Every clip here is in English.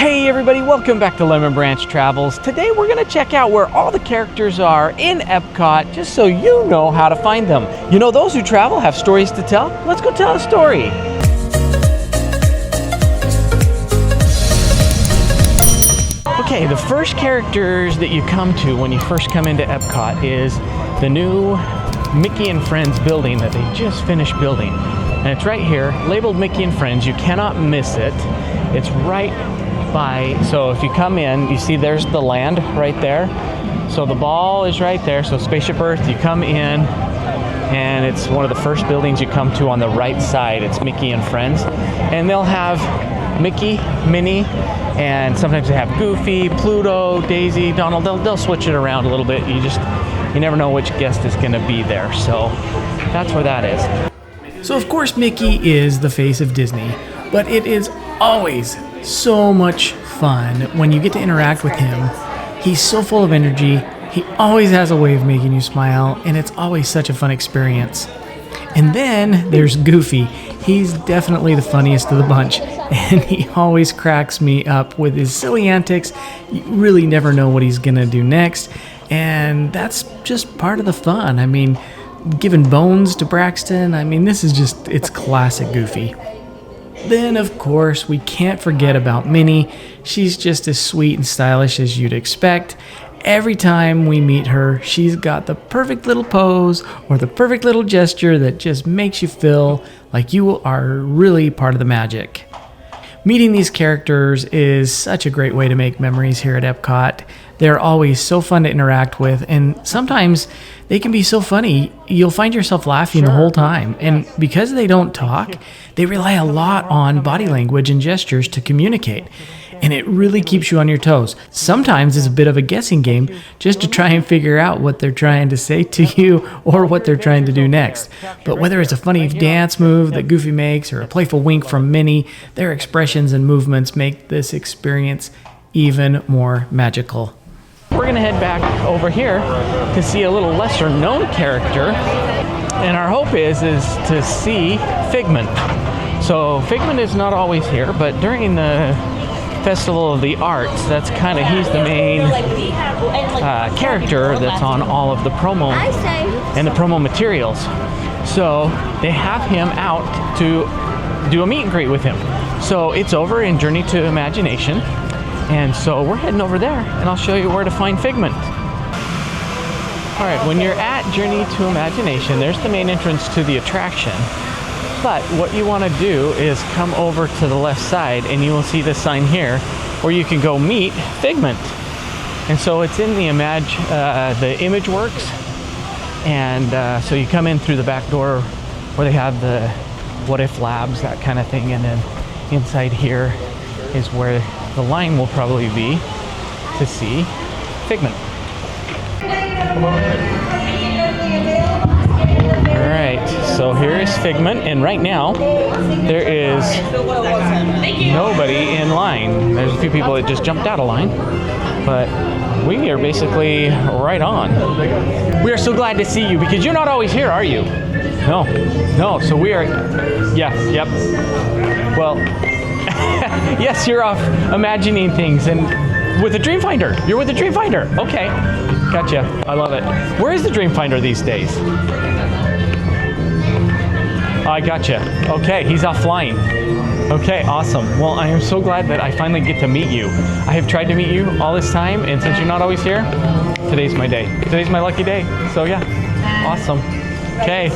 Hey everybody, welcome back to Lemon Branch Travels. Today we're going to check out where all the characters are in EPCOT, just so you know how to find them. You know, those who travel have stories to tell. Let's go tell a story. Okay, the first characters that you come to when you first come into EPCOT is the new Mickey and Friends building that they just finished building. And it's right here, labeled Mickey and Friends. You cannot miss it. It's right by, so if you come in, you see there's the land right there. So the ball is right there. So Spaceship Earth, you come in and it's one of the first buildings you come to on the right side. It's Mickey and Friends. And they'll have Mickey, Minnie, and sometimes they have Goofy, Pluto, Daisy, Donald. They'll switch it around a little bit. You never know which guest is going to be there. So that's where that is. So of course Mickey is the face of Disney, but it is always so much fun when you get to interact with him. He's so full of energy. He always has a way of making you smile, and it's always such a fun experience. And then there's Goofy. He's definitely the funniest of the bunch, and he always cracks me up with his silly antics. You really never know what he's gonna do next, and that's just part of the fun. I mean, giving bones to Braxton, it's classic Goofy. Then, of course, we can't forget about Minnie. She's just as sweet and stylish as you'd expect. Every time we meet her, she's got the perfect little pose or the perfect little gesture that just makes you feel like you are really part of the magic. Meeting these characters is such a great way to make memories here at EPCOT. They're always so fun to interact with, and sometimes they can be so funny, you'll find yourself laughing the whole time. And because they don't talk, they rely a lot on body language and gestures to communicate. And it really keeps you on your toes. Sometimes it's a bit of a guessing game just to try and figure out what they're trying to say to you or what they're trying to do next. But whether it's a funny dance move that Goofy makes or a playful wink from Minnie, their expressions and movements make this experience even more magical. We're going to head back over here to see a little lesser known character. And our hope is to see Figment. So Figment is not always here, but during the Festival of the Arts, he's the main character that's on all of the promo and the promo materials. So they have him out to do a meet and greet with him. So it's over in Journey to Imagination, and so we're heading over there, and I'll show you where to find Figment. All right, when you're at Journey to Imagination, there's the main entrance to the attraction. But what you want to do is come over to the left side and you will see this sign here where you can go meet Figment. And so it's in the Image Works. And so you come in through the back door where they have the What If Labs, that kind of thing. And then inside here is where the line will probably be to see Figment. Alright, so here is Figment, and right now there is nobody in line. There's a few people that just jumped out of line, but we are basically right on. We are so glad to see you because you're not always here, are you? No, so we are, yep. Well, yes, you're off imagining things and with the Dreamfinder. You're with the Dreamfinder. Okay, gotcha. I love it. Where is the Dreamfinder these days? I gotcha. Okay, he's off flying. Okay, awesome. Well, I am so glad that I finally get to meet you. I have tried to meet you all this time, and since you're not always here, today's my day. Today's my lucky day. So yeah, awesome. Okay.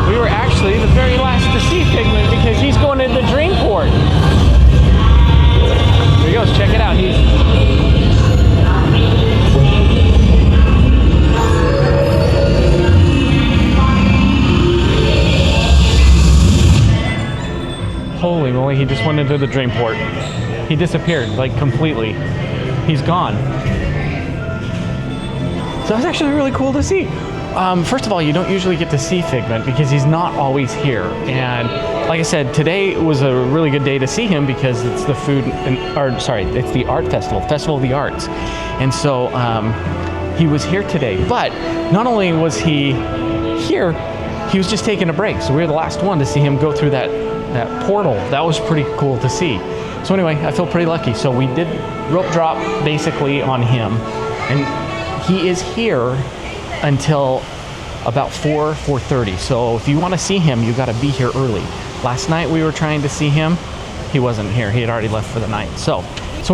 We were actually the very last to see Figment because he's going to the Dreamport. Here he goes. Check it out. Holy moly, he just went into the Dreamport. He disappeared, like, completely. He's gone. So that's actually really cool to see. First of all, you don't usually get to see Figment because he's not always here. And like I said, today was a really good day to see him because it's the it's the art festival, Festival of the Arts. And so he was here today. But not only was he here, he was just taking a break. So we were the last one to see him go through that that portal. That was pretty cool to see. So anyway, I feel pretty lucky. So we did rope drop basically on him, and he is here until about 4:30. So if you want to see him, you got to be here early. Last night we were trying to see him. He wasn't here. He had already left for the night. So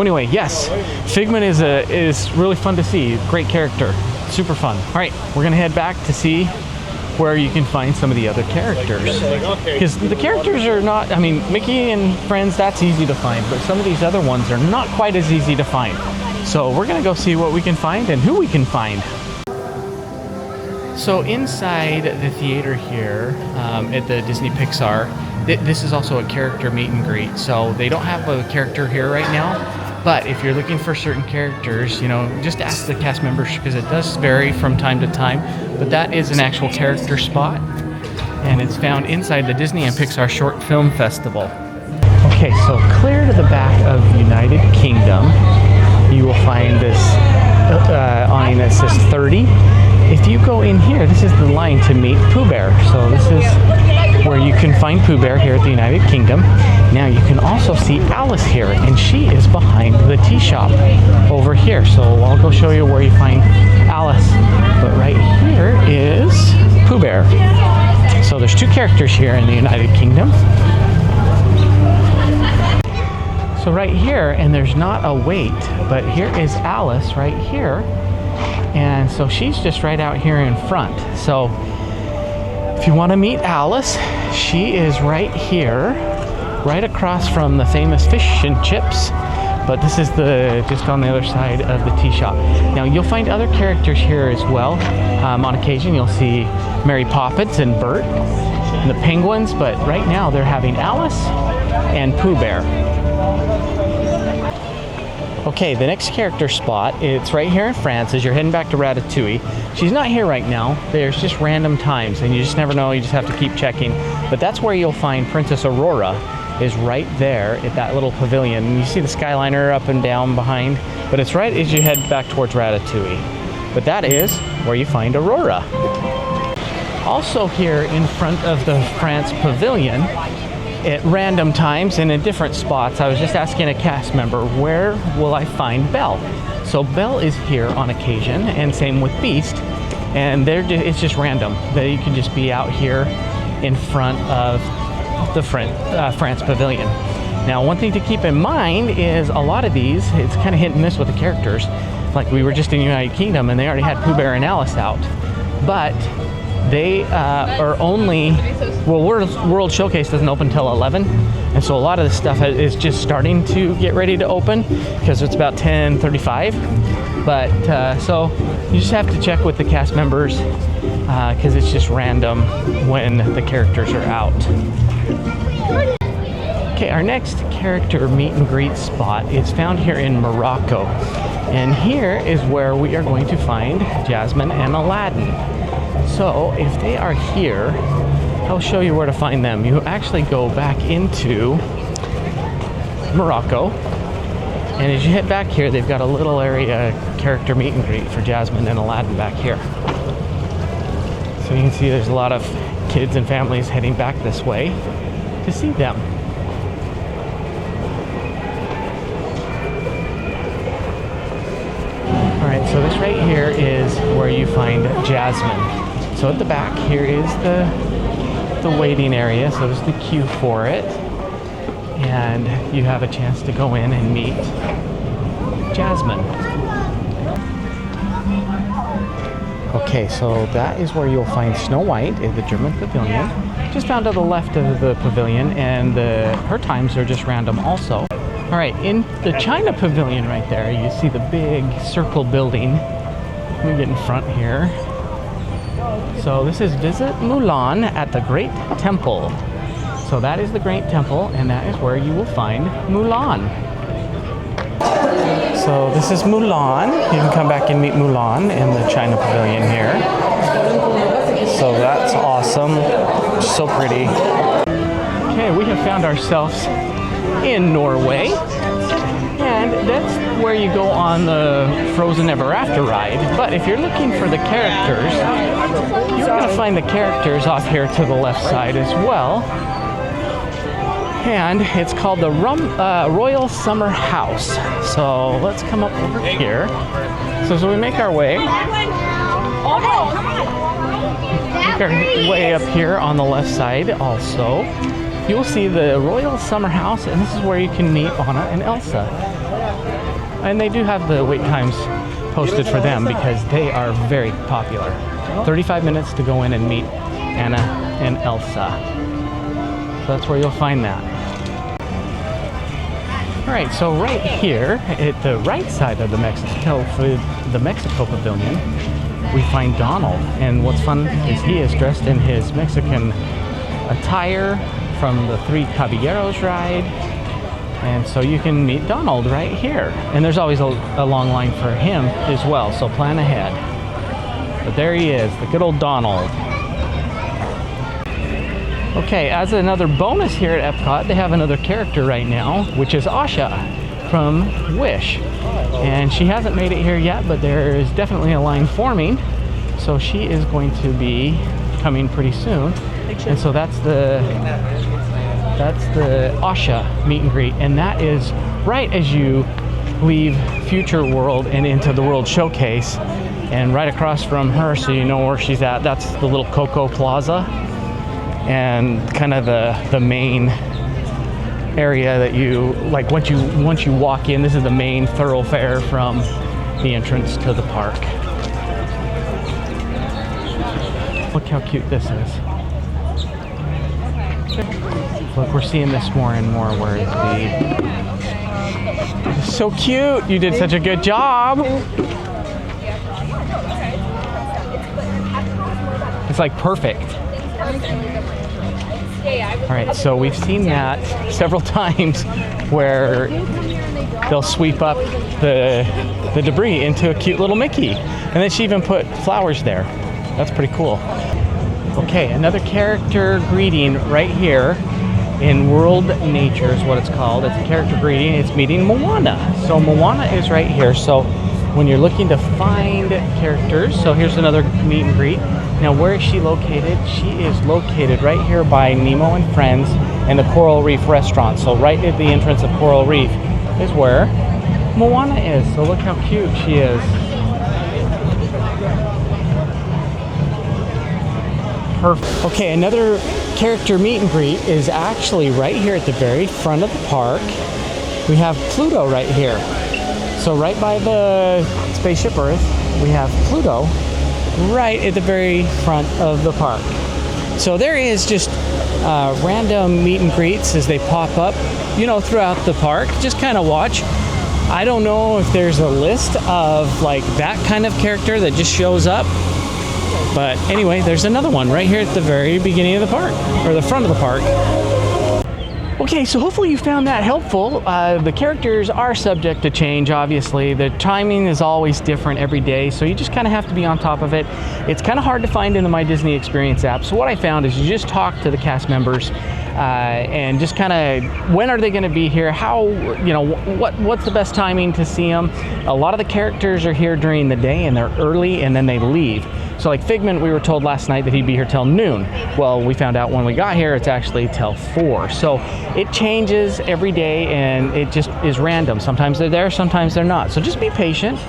anyway, yes, Figment is really fun to see. Great character, super fun. All right, we're gonna head back to see where you can find some of the other characters, because the characters are not, I mean, Mickey and Friends, that's easy to find, but some of these other ones are not quite as easy to find. So we're gonna go see what we can find and who we can find. So inside the theater here at the Disney Pixar, this is also a character meet and greet. So they don't have a character here right now, but if you're looking for certain characters, you know, just ask the cast members, because it does vary from time to time. But that is an actual character spot, and it's found inside the Disney and Pixar Short Film Festival. Okay, so clear to the back of United Kingdom, you will find this awning that says 30. If you go in here, this is the line to meet Pooh Bear. So this is where you can find Pooh Bear here at the United Kingdom. Now you can also see Alice here, and she is behind the tea shop over here. So I'll go show you where you find Alice. But right here is Pooh Bear. So there's two characters here in the United Kingdom. So right here, and there's not a wait, but here is Alice right here. And so she's just right out here in front. So if you want to meet Alice, she is right here, right across from the famous fish and chips. But this is just on the other side of the tea shop. Now you'll find other characters here as well. On occasion you'll see Mary Poppins and Bert and the penguins, but right now they're having Alice and Pooh Bear. Okay, the next character spot, it's right here in France as you're heading back to Ratatouille. She's not here right now. There's just random times, and you just never know. You just have to keep checking. But that's where you'll find Princess Aurora, is right there at that little pavilion. And you see the Skyliner up and down behind, but it's right as you head back towards Ratatouille. But that is where you find Aurora. Also here in front of the France Pavilion, at random times and in different spots, I was just asking a cast member, where will I find Belle? So Belle is here on occasion, and same with Beast, and it's just random. You can just be out here in front of the France Pavilion. Now, one thing to keep in mind is a lot of these, it's kind of hit and miss with the characters. Like we were just in United Kingdom, and they already had Pooh Bear and Alice out, but they are only, well, World Showcase doesn't open until 11, and so a lot of this stuff is just starting to get ready to open because it's about 10:35. But so you just have to check with the cast members because it's just random when the characters are out. Okay, our next character meet and greet spot is found here in Morocco, and here is where we are going to find Jasmine and Aladdin. So if they are here, I'll show you where to find them. You actually go back into Morocco, and as you head back here, they've got a little area character meet and greet for Jasmine and Aladdin back here. So you can see there's a lot of kids and families heading back this way to see them. All right, so this right here is where you find Jasmine. So at the back here is the waiting area, so there's the queue for it, and you have a chance to go in and meet Jasmine. Okay, so that is where you'll find Snow White at the German Pavilion, just down to the left of the pavilion, and her times are just random also. All right, in the China Pavilion right there, you see the big circle building. Let me get in front here. So this is Visit Mulan at the Great Temple. So that is the Great Temple, and that is where you will find Mulan. So this is Mulan. You can come back and meet Mulan in the China Pavilion here. So that's awesome. So pretty. Okay, we have found ourselves in Norway. And that's where you go on the Frozen Ever After ride. But if you're looking for the characters, you're going to find the characters off here to the left side as well. And it's called the Royal Summer House. So let's come up over here. So as we make our way, way up here on the left side also, you will see the Royal Summer House, and this is where you can meet Anna and Elsa. And they do have the wait times posted for them because they are very popular. 35 minutes to go in and meet Anna and Elsa. So that's where you'll find that. Alright, so right here at the right side of the Mexico Pavilion, we find Donald. And what's fun is he is dressed in his Mexican attire from the Three Caballeros ride. And so you can meet Donald right here. And there's always a long line for him as well, so plan ahead. But there he is, the good old Donald. Okay, as another bonus here at EPCOT, they have another character right now, which is Asha from Wish. And she hasn't made it here yet, but there is definitely a line forming. So she is going to be coming pretty soon. And so that's the Asha meet and greet. And that is right as you leave Future World and into the World Showcase. And right across from her, so you know where she's at, that's the little Coco Plaza. And kind of the main area that you like once you walk in. This is the main thoroughfare from the entrance to the park. Look how cute this is. Look, we're seeing this more and more where it's so cute. You did such a good job. It's like perfect. All right, so we've seen that several times where they'll sweep up the debris into a cute little Mickey. And then she even put flowers there. That's pretty cool. Okay, another character greeting right here in World Nature is what it's called. It's a character greeting. It's meeting Moana. So Moana is right here. So when you're looking to find characters, so here's another meet and greet. Now, where is she located? She is located right here by Nemo and Friends and the Coral Reef restaurant. So right at the entrance of Coral Reef is where Moana is. So look how cute she is. Perfect. Okay, another character meet and greet is actually right here at the very front of the park. We have Pluto right here. So right by the Spaceship Earth, we have Pluto right at the very front of the park. So there is just random meet and greets as they pop up, you know, throughout the park. Just kind of watch. I don't know if there's a list of like that kind of character that just shows up. But anyway, there's another one right here at the very beginning of the park, or the front of the park. Okay, so hopefully you found that helpful. The characters are subject to change, obviously. The timing is always different every day, so you just kind of have to be on top of it. It's kind of hard to find in the My Disney Experience app. So what I found is you just talk to the cast members and just kind of, when are they going to be here? How, you know, what's the best timing to see them? A lot of the characters are here during the day and they're early and then they leave. So like Figment, we were told last night that he'd be here till noon. Well, we found out when we got here, it's actually till 4. So it changes every day and it just is random. Sometimes they're there, sometimes they're not. So just be patient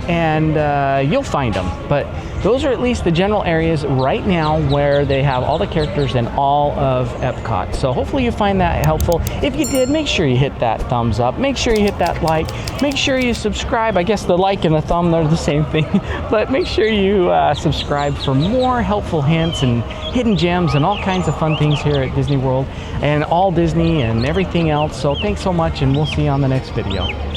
and you'll find them. But those are at least the general areas right now where they have all the characters in all of EPCOT. So hopefully you find that helpful. If you did, make sure you hit that thumbs up. Make sure you hit that like. Make sure you subscribe. I guess the like and the thumb, they're the same thing. But make sure you subscribe for more helpful hints and hidden gems and all kinds of fun things here at Disney World and all Disney and everything else. So thanks so much, and we'll see you on the next video.